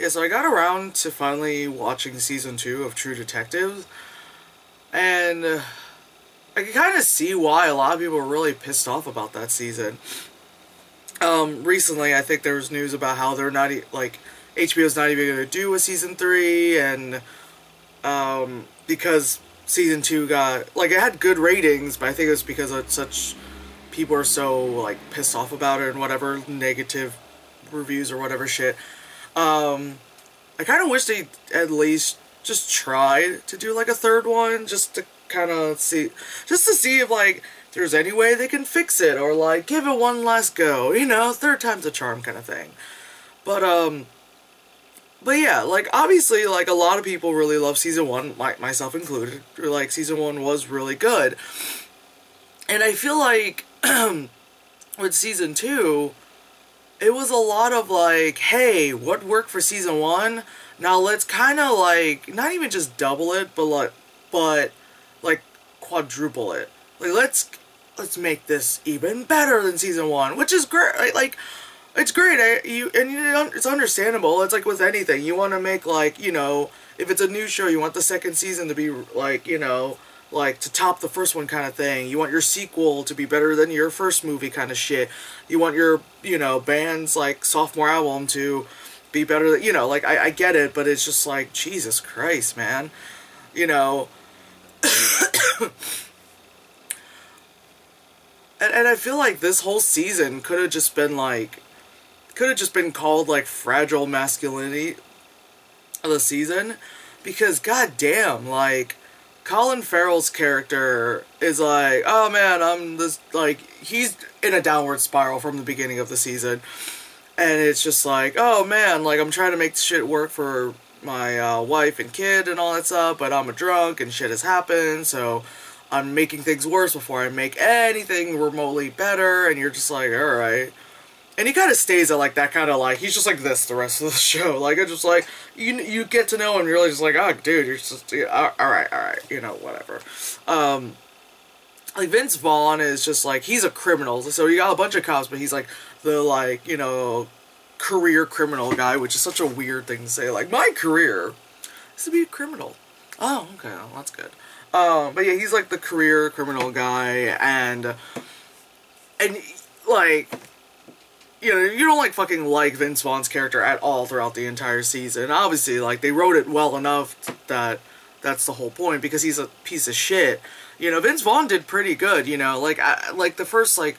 Yeah, so I got around to finally watching season 2 of True Detective, and I can kind of see why a lot of people were really pissed off about that season. Recently, I think there was news about how they're not, like, HBO's not even going to do a season 3, and, because season 2 got, like, it had good ratings, but I think it was because of such, people are so, like, pissed off about it and whatever, negative reviews or whatever shit. I kind of wish they at least just tried to do, like, a third one, just to kind of see, just to see if, like, there's any way they can fix it, or, like, give it one last go, you know, third time's a charm kind of thing. But yeah, like, obviously, like, a lot of people really love season 1, myself included, like, season 1 was really good. And I feel like, with season 2, it was a lot of, like, hey, what worked for season 1? Now let's kind of, like, not even just double it, but, like, quadruple it. Like, let's make this even better than season 1, which is great. Like, it's great. It's understandable. It's like with anything. You want to make, like, you know, if it's a new show, you want the second season to be, like, you know, like, to top the first one kind of thing. You want your sequel to be better than your first movie kind of shit. You want your, you know, band's, like, sophomore album to be better than, you know, like, I get it, but it's just like, Jesus Christ, man. You know. And I feel like this whole season could have just been, like, called, like, Fragile Masculinity of the season. Because, goddamn, like, Colin Farrell's character is like, oh man, I'm this, like, he's in a downward spiral from the beginning of the season. And it's just like, oh man, like, I'm trying to make shit work for my wife and kid and all that stuff, but I'm a drunk and shit has happened, so I'm making things worse before I make anything remotely better, and you're just like, alright. And he kind of stays at, like, that kind of, like, he's just like this the rest of the show. Like, it's just like, you get to know him, you're really just like, oh, dude, you're just, alright, you know, whatever. Like, Vince Vaughn is just, like, he's a criminal, so you got a bunch of cops, but he's, like, the, like, you know, career criminal guy, which is such a weird thing to say. Like, my career is to be a criminal. Oh, okay, well, that's good. But yeah, he's, like, the career criminal guy, and, like, you know, you don't, like, fucking like Vince Vaughn's character at all throughout the entire season. Obviously, like, they wrote it well enough that that's the whole point, because he's a piece of shit. You know, Vince Vaughn did pretty good, you know, like, like, the first, like,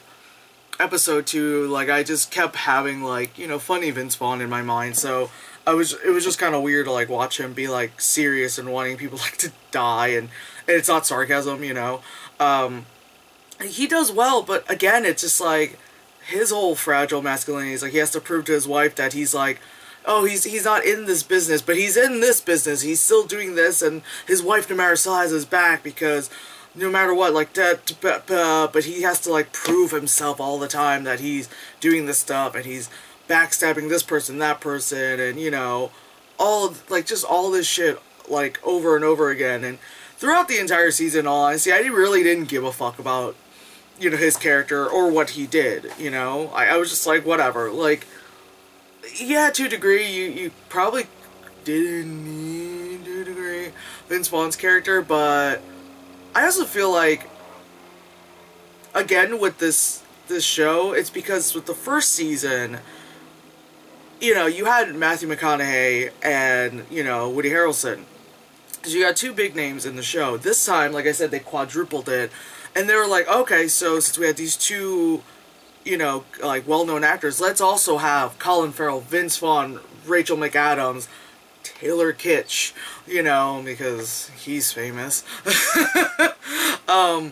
episode 2, like, I just kept having, like, you know, funny Vince Vaughn in my mind, so it was just kind of weird to, like, watch him be, like, serious and wanting people, like, to die, and it's not sarcasm, you know. He does well, but, again, it's just, like, his whole fragile masculinity is, like, he has to prove to his wife that he's, like, oh, he's not in this business, but he's in this business, he's still doing this, and his wife, no matter still has his back, because no matter what, like, that, but he has to, like, prove himself all the time that he's doing this stuff, and he's backstabbing this person, that person, and, you know, all, like, just all this shit, like, over and over again, and throughout the entire season, in all honesty, I really didn't give a fuck about, you know, his character, or what he did, you know? I was just like, whatever, like, yeah, to a degree, you probably didn't need to a degree Vince Vaughn's character, but I also feel like, again, with this show, it's because with the first season, you know, you had Matthew McConaughey and, you know, Woody Harrelson. Because you got two big names in the show. This time, like I said, they quadrupled it. And they were like, okay, so since we had these two, you know, like, well-known actors, let's also have Colin Farrell, Vince Vaughn, Rachel McAdams, Taylor Kitsch, you know, because he's famous.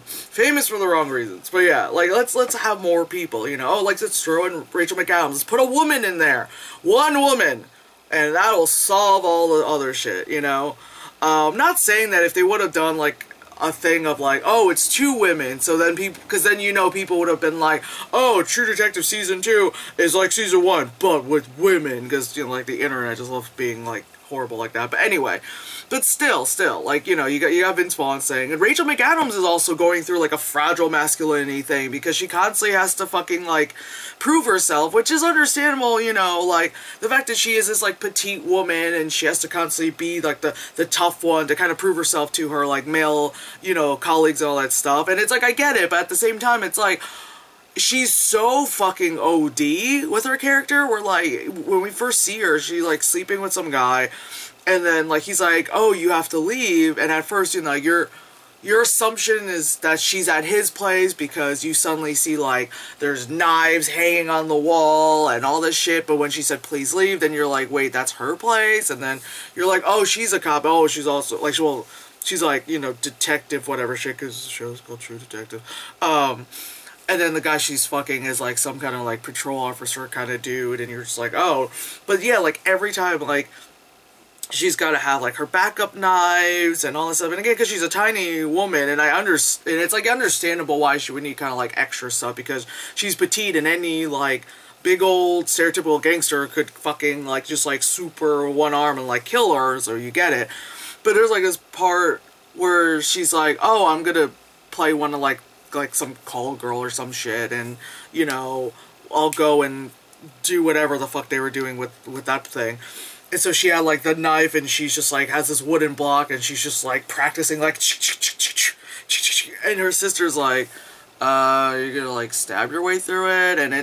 Famous for the wrong reasons. But yeah, like, let's have more people, you know. Oh, like, let's throw in Rachel McAdams. Let's put a woman in there. One woman. And that'll solve all the other shit, you know. Not saying that if they would have done, like, a thing of, like, oh, it's two women, so then people, because then, you know, people would have been like, oh, True Detective Season 2 is like Season 1, but with women, because, you know, like, the internet just loves being, like, horrible like that. But anyway, but still, like, you know, you got Vince Vaughn saying, and Rachel McAdams is also going through like a fragile masculinity thing because she constantly has to fucking like prove herself, which is understandable, you know, like the fact that she is this like petite woman and she has to constantly be like the tough one to kind of prove herself to her like male, you know, colleagues and all that stuff. And it's like, I get it, but at the same time, it's like, she's so fucking OD with her character, where like, when we first see her, she's like sleeping with some guy, and then like, he's like, oh, you have to leave, and at first, you know, your assumption is that she's at his place because you suddenly see like, there's knives hanging on the wall and all this shit, but when she said, please leave, then you're like, wait, that's her place? And then you're like, oh, she's a cop, oh, she's also, like, well, she's like, you know, detective, whatever shit, because the show's called True Detective, and then the guy she's fucking is like some kind of like patrol officer kind of dude, and you're just like, oh. But yeah, like every time, like, she's got to have like her backup knives and all this stuff. And again, because she's a tiny woman, and and it's like understandable why she would need kind of like extra stuff, because she's petite, and any like big old stereotypical gangster could fucking like just like super one arm and like kill her, so you get it. But there's like this part where she's like, oh, I'm gonna play one of like some call girl or some shit, and, you know, I'll go and do whatever the fuck they were doing with that thing. And so she had like the knife, and she's just like has this wooden block, and she's just like practicing like, and her sister's like, you're gonna like stab your way through it, and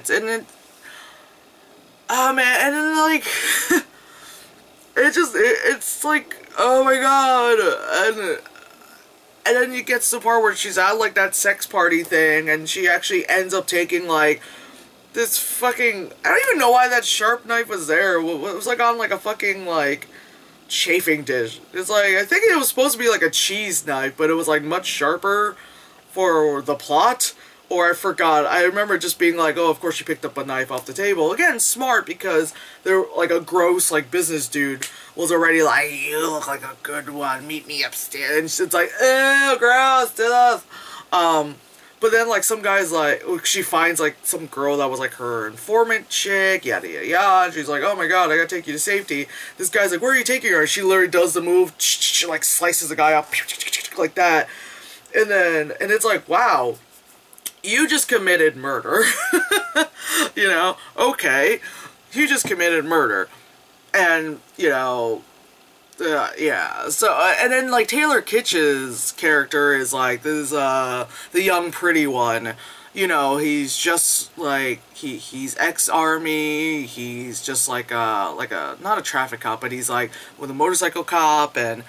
oh man, and then like it's like, oh my god. And then you get to the part where she's at, like, that sex party thing, and she actually ends up taking, like, this fucking... I don't even know why that sharp knife was there. It was, like, on, like, a fucking, like, chafing dish. It's like, I think it was supposed to be, like, a cheese knife, but it was, like, much sharper for the plot. Or I forgot. I remember just being like, oh, of course she picked up a knife off the table. Again, smart, because they're like a gross, like, business dude was already like, you look like a good one, meet me upstairs. And it's like, ew, gross, do this. But then, like, some guy's like, she finds, like, some girl that was, like, her informant chick, yada, yada, yada. And she's like, oh my god, I gotta take you to safety. This guy's like, where are you taking her? And she literally does the move, like, slices the guy up, like that. And then, and it's like, wow. You just committed murder. You know, okay. You just committed murder. And, you know, yeah. So, and then, like, Taylor Kitsch's character is, like, this, the young pretty one. You know, he's just, like, he's ex-army, he's just, like a, not a traffic cop, but he's, like, with a motorcycle cop, and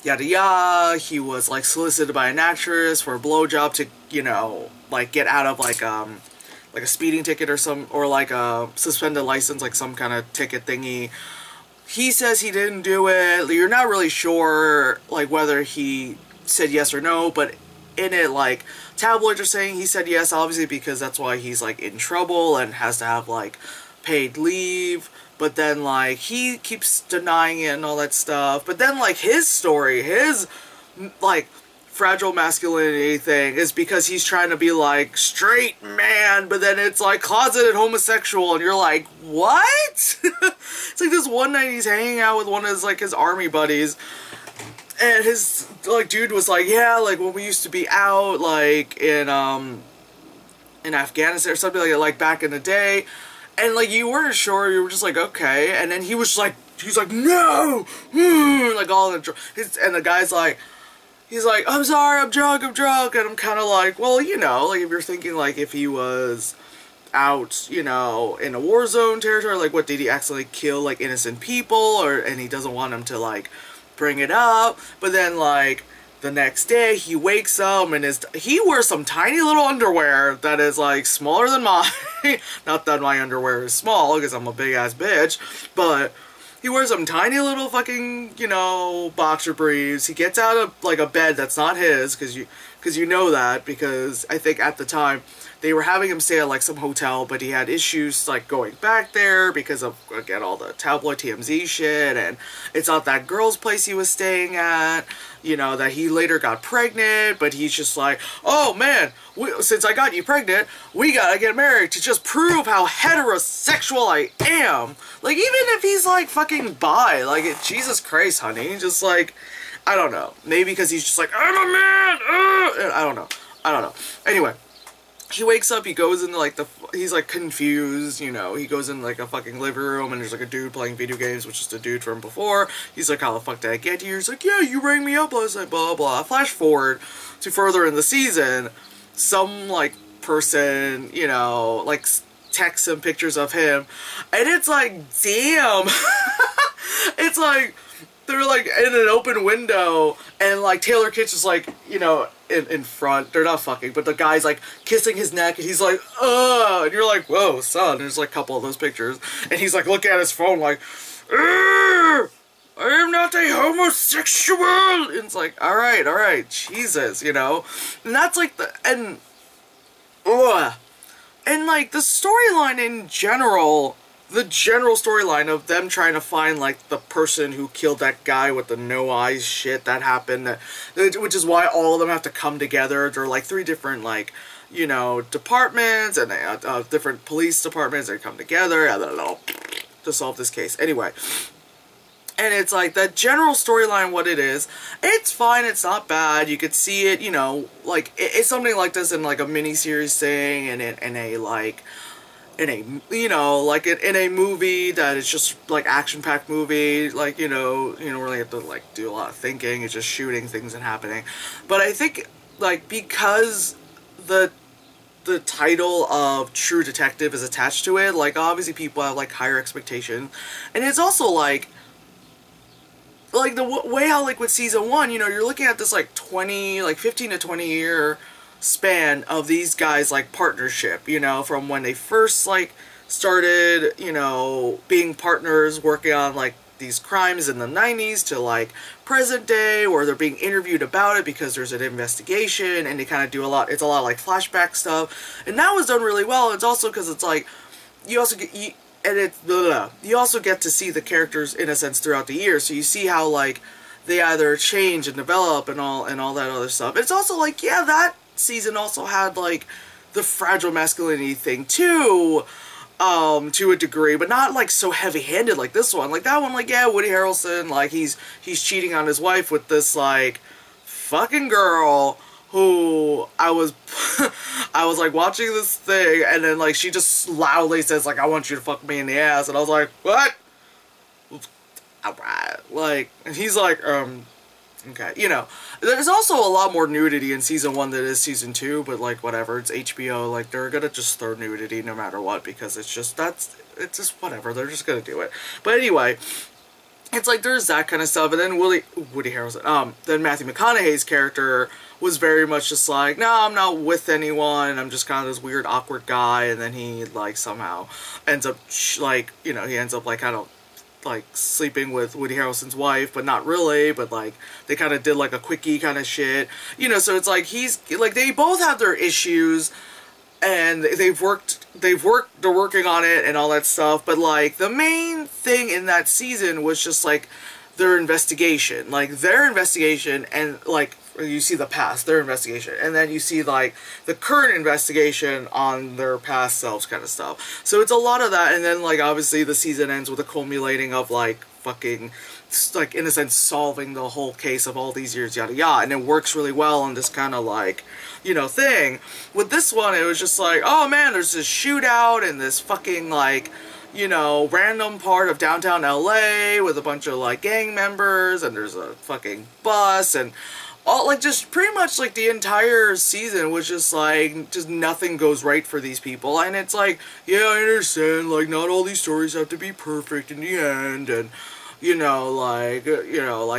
yada yada. He was, like, solicited by an actress for a blowjob to, you know, like, get out of, like a speeding ticket or like a suspended license, like some kind of ticket thingy. He says he didn't do it. You're not really sure, like, whether he said yes or no, but in it, like, tabloids are saying he said yes, obviously, because that's why he's, like, in trouble and has to have, like, paid leave. But then, like, he keeps denying it and all that stuff. But then, like, his story, his, like, fragile masculinity thing is because he's trying to be, like, straight man, but then it's, like, closeted homosexual, and you're like, what? It's like this one night he's hanging out with one of his, like, his army buddies, and his, like, dude was like, yeah, like, when we used to be out, like, in Afghanistan or something like back in the day, and, like, you weren't sure, you were just like, okay, and then he was like, he's like, no, like, all in the, and the guy's like, he's like, I'm sorry, I'm drunk, and I'm kind of like, well, you know, like, if you're thinking, like, if he was out, you know, in a war zone territory, like, what, did he accidentally kill, like, innocent people, and he doesn't want him to, like, bring it up, but then, like, the next day, he wakes up, and he wears some tiny little underwear that is, like, smaller than mine. Not that my underwear is small, because I'm a big-ass bitch, but he wears some tiny little fucking, you know, boxer briefs. He gets out of, like, a bed that's not his, because because you know that, because I think at the time they were having him stay at like some hotel, but he had issues like going back there because of, again, all the tabloid TMZ shit, and it's not that girl's place he was staying at, you know, that he later got pregnant, but he's just like, oh man, since I got you pregnant, we gotta get married to just prove how heterosexual I am. Like, even if he's like fucking bi, like, Jesus Christ, honey, just like, I don't know, maybe because he's just like, I'm a man, I don't know. Anyway, he wakes up, he goes into like he's like confused, you know, he goes in like a fucking living room and there's like a dude playing video games, which is the dude from before. He's like, how the fuck did I get here? He's like, yeah, you rang me up last night, blah, blah, blah. Flash forward to further in the season, some like person, you know, like texts him pictures of him, and it's like, damn. It's like, they're like in an open window, and like Taylor Kitsch is like, you know, in front. They're not fucking, but the guy's like kissing his neck, and he's like, ugh, and you're like, whoa, son. There's like a couple of those pictures, and he's like looking at his phone like, I am not a homosexual. And it's like, all right, Jesus, you know, and that's like and like the storyline in general. The general storyline of them trying to find, like, the person who killed that guy with the no eyes shit that happened, which is why all of them have to come together. There are, like, 3 different, like, you know, departments, and different police departments that come together to solve this case. Anyway, and it's, like, that general storyline, what it is, it's fine, it's not bad, you could see it, you know, like, it's something like this in, like, a miniseries thing, and in a, like, in a, you know, like in a movie that is just like action-packed movie, like, you don't really have to like do a lot of thinking, it's just shooting things and happening. But I think like because the title of True Detective is attached to it, like obviously people have like higher expectations, and it's also like the way how like with season 1, you know, you're looking at this like 15 to 20 year span of these guys like partnership, you know, from when they first like started, you know, being partners working on like these crimes in the 90s to like present day, where they're being interviewed about it because there's an investigation, and they kind of do it's a lot of like flashback stuff, and that was done really well. It's also because it's like you also get you also get to see the characters in a sense throughout the year, so you see how like they either change and develop and all that other stuff. It's also like, yeah, that season also had like the fragile masculinity thing too, to a degree, but not like so heavy-handed like this one. Like that one, like, yeah, Woody Harrelson, like he's cheating on his wife with this like fucking girl who I was like watching this thing, and then like she just loudly says like, I want you to fuck me in the ass, and I was like, what? Alright, like, and he's like, okay, you know, there's also a lot more nudity in season 1 than is season 2, but like, whatever, it's HBO, like, they're gonna just throw nudity no matter what, because it's just whatever, they're just gonna do it. But anyway, it's like, there's that kind of stuff, and then Woody Harrelson, then Matthew McConaughey's character was very much just like, no, I'm not with anyone, I'm just kind of this weird, awkward guy, and then he, like, somehow ends up, like, you know, he ends up, like, kind of like sleeping with Woody Harrelson's wife, but not really, but like they kind of did like a quickie kind of shit, you know. So it's like they both have their issues, and they're working on it and all that stuff, but like the main thing in that season was just like their investigation, and like you see the past, their investigation, and then you see like the current investigation on their past selves kind of stuff. So it's a lot of that, and then like obviously the season ends with a culminating of like fucking, like, in a sense, solving the whole case of all these years, yada yada, and it works really well on this kind of like, you know, thing. With this one, it was just like, oh man, there's this shootout in this fucking like, you know, random part of downtown LA with a bunch of like gang members, and there's a fucking bus, and all, like, just pretty much, like, the entire season was just, like, just nothing goes right for these people, and it's like, yeah, I understand, like, not all these stories have to be perfect in the end, and, you know, like,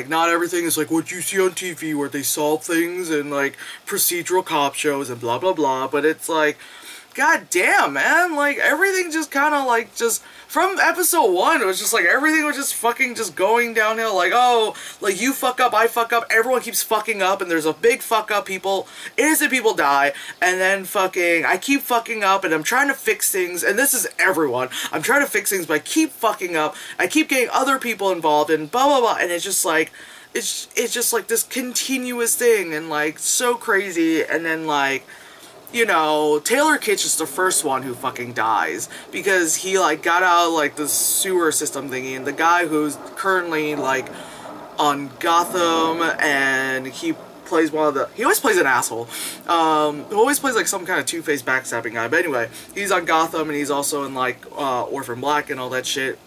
not everything is, like, what you see on TV, where they solve things and, like, procedural cop shows and blah, blah, blah, but it's, like, god damn, man, like, everything just kind of, like, just, from episode 1, it was just, like, everything was just fucking just going downhill, like, oh, like, you fuck up, I fuck up, everyone keeps fucking up, and there's a big fuck up, innocent people die, and then fucking, I keep fucking up, and I'm trying to fix things, and this is everyone, I'm trying to fix things, but I keep fucking up, I keep getting other people involved, and blah, blah, blah, and it's just, like, it's just, like, this continuous thing, and, like, so crazy, and then, like, you know, Taylor Kitsch is the first one who fucking dies, because he, like, got out of, like, the sewer system thingy, and the guy who's currently, like, on Gotham, and he plays one of the, he always plays an asshole, he always plays, like, some kind of two-faced backstabbing guy, but anyway, he's on Gotham, and he's also in, like, Orphan Black and all that shit.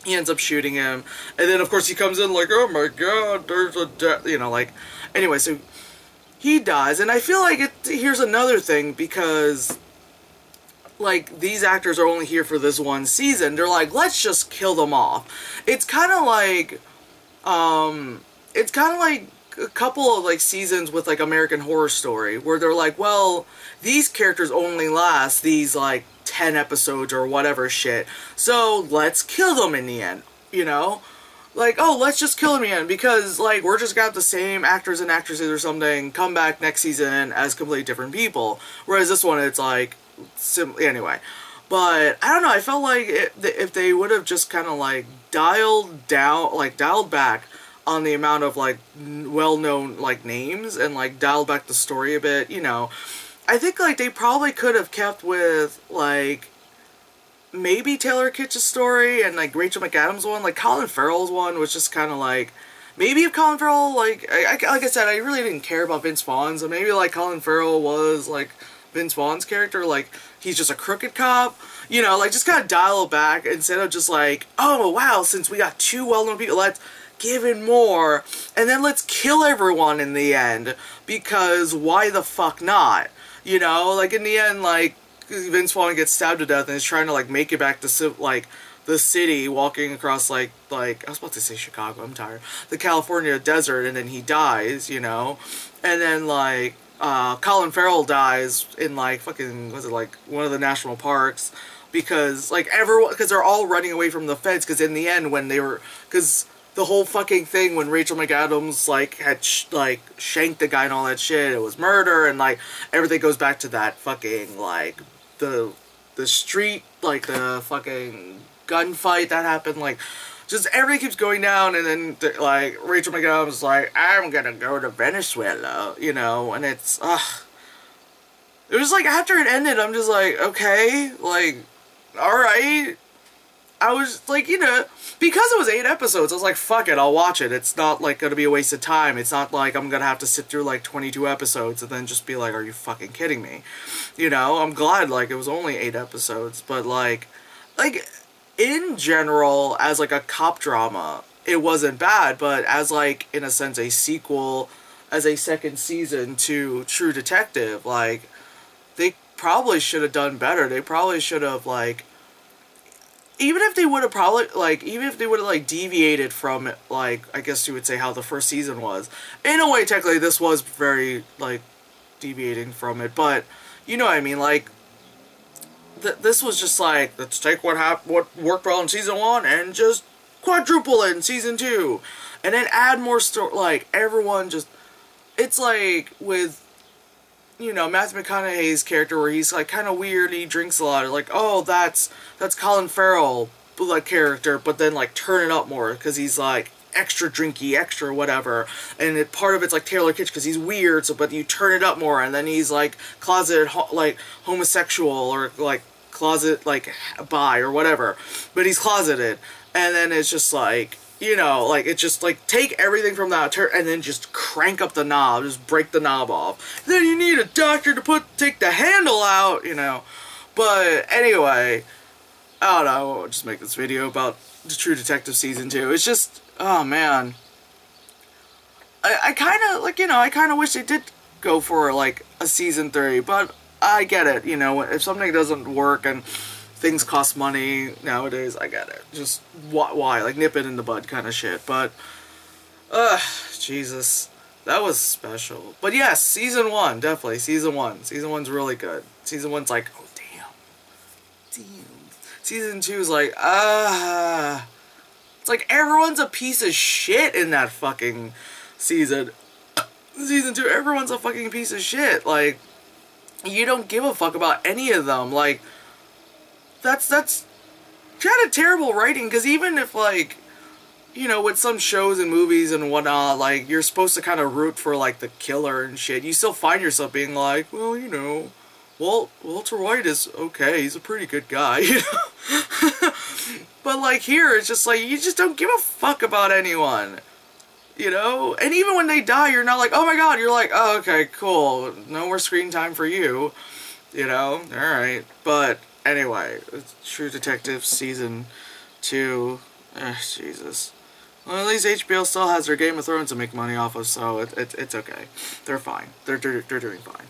He ends up shooting him, and then, of course, he comes in, like, oh my god, there's a death, you know, like, anyway, so he dies, and I feel like here's another thing, because, like, these actors are only here for this one season. They're like, let's just kill them off. It's kind of like, a couple of, like, seasons with, like, American Horror Story, where they're like, well, these characters only last these, like, 10 episodes or whatever shit, so let's kill them in the end, you know? Like, oh, let's just kill him again, because, like, we're just gonna have the same actors and actresses or something come back next season as completely different people. Whereas this one, it's, like, anyway. But, I don't know, I felt like if they would have just kind of, like, dialed back on the amount of, like, well-known, like, names, and, like, dialed back the story a bit, you know, I think, like, they probably could have kept with, like, maybe Taylor Kitsch's story and, like, Rachel McAdams' one. Like, Colin Farrell's one was just kind of, like, maybe if Colin Farrell, like I said, I really didn't care about Vince Vaughn, so maybe, like, Colin Farrell was, like, Vince Vaughn's character, like, he's just a crooked cop, you know, like, just kind of dial it back instead of just, like, oh, wow, since we got 2 well-known people, let's give in more, and then let's kill everyone in the end, because why the fuck not, you know, like, in the end, like, Vince Vaughn gets stabbed to death and is trying to, like, make it back to, like, the city, walking across, like, I was about to say Chicago, I'm tired, the California desert, and then he dies, you know, and then, like, Colin Farrell dies in, like, fucking, was it, like, one of the national parks, because, like, everyone, because they're all running away from the feds, because in the end, when they were, because the whole fucking thing when Rachel McAdams, like, had, shanked the guy and all that shit, it was murder, and, like, everything goes back to that fucking, like, the street, like, the fucking gunfight that happened, like, just everything keeps going down, and then, like, Rachel McAdams is like, I'm gonna go to Venezuela, you know, and it's, it was, like, after it ended, I'm just like, okay, like, alright, I was, like, you know, because it was 8 episodes, I was like, fuck it, I'll watch it. It's not, like, gonna be a waste of time. It's not like I'm gonna have to sit through, like, 22 episodes and then just be like, are you fucking kidding me? You know, I'm glad, like, it was only 8 episodes, but, like, in general, as, like, a cop drama, it wasn't bad, but as, like, in a sense, a sequel, as a second season to True Detective, like, they probably should have done better. They probably should have, like, even if they would have probably, like, even if they would have, like, deviated from it, like, I guess you would say how the first season was. In a way, technically, this was very, like, deviating from it, but, you know what I mean, like, this was just like, let's take what worked well in season 1 and just quadruple it in season 2. And then add more story, like, everyone just, it's like, with, you know, Matthew McConaughey's character where he's, like, kind of weird, he drinks a lot, like, oh, that's Colin Farrell, like, character, but then, like, turn it up more, because he's, like, extra drinky, extra whatever, and part of it's, like, Taylor Kitsch, because he's weird, so, but you turn it up more, and then he's, like, closeted, like, homosexual, or, like, closet, like, bi, or whatever, but he's closeted, and then it's just, like, you know, like, it's just, like, take everything from that, and then just crank up the knob, just break the knob off. Then you need a doctor to take the handle out, you know. But, anyway, I don't know, I'll just make this video about the True Detective Season 2. It's just, oh, man. I kind of, like, you know, I kind of wish they did go for, like, a Season 3, but I get it, you know, if something doesn't work and things cost money nowadays, I get it. Just, why? Like, nip it in the bud kind of shit. But, Jesus. That was special. But yes, Season 1, definitely. Season 1. Season 1's really good. Season 1's like, oh, damn. damn. Season 2 is like, it's like everyone's a piece of shit in that fucking season. Season 2, everyone's a fucking piece of shit. Like, you don't give a fuck about any of them. Like, that's kind of terrible writing, because even if, like, you know, with some shows and movies and whatnot, like, you're supposed to kind of root for, like, the killer and shit, you still find yourself being like, well, you know, Walter White is okay, he's a pretty good guy, you know? But, like, here, it's just like, you just don't give a fuck about anyone, you know? And even when they die, you're not like, oh my god, you're like, oh, okay, cool, no more screen time for you, you know? Alright, but anyway, True Detective Season 2, Jesus. Well, at least HBO still has their Game of Thrones to make money off of, so it's okay. They're fine. They're doing fine.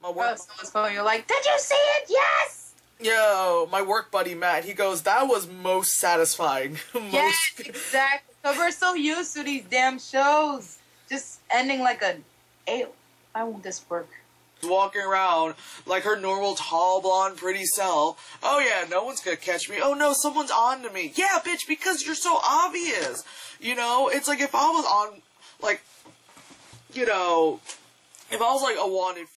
My work. So you're like, did you see it? Yes! Yo, my work buddy Matt, he goes, that was most satisfying. Yes, exactly. So we're so used to these damn shows just ending like a, hey, why won't this work? Walking around like her normal tall blonde pretty self. Oh yeah, no one's gonna catch me. Oh no, someone's on to me. Yeah, bitch, because you're so obvious. You know, it's like if I was on, like, you know, if I was like a wanted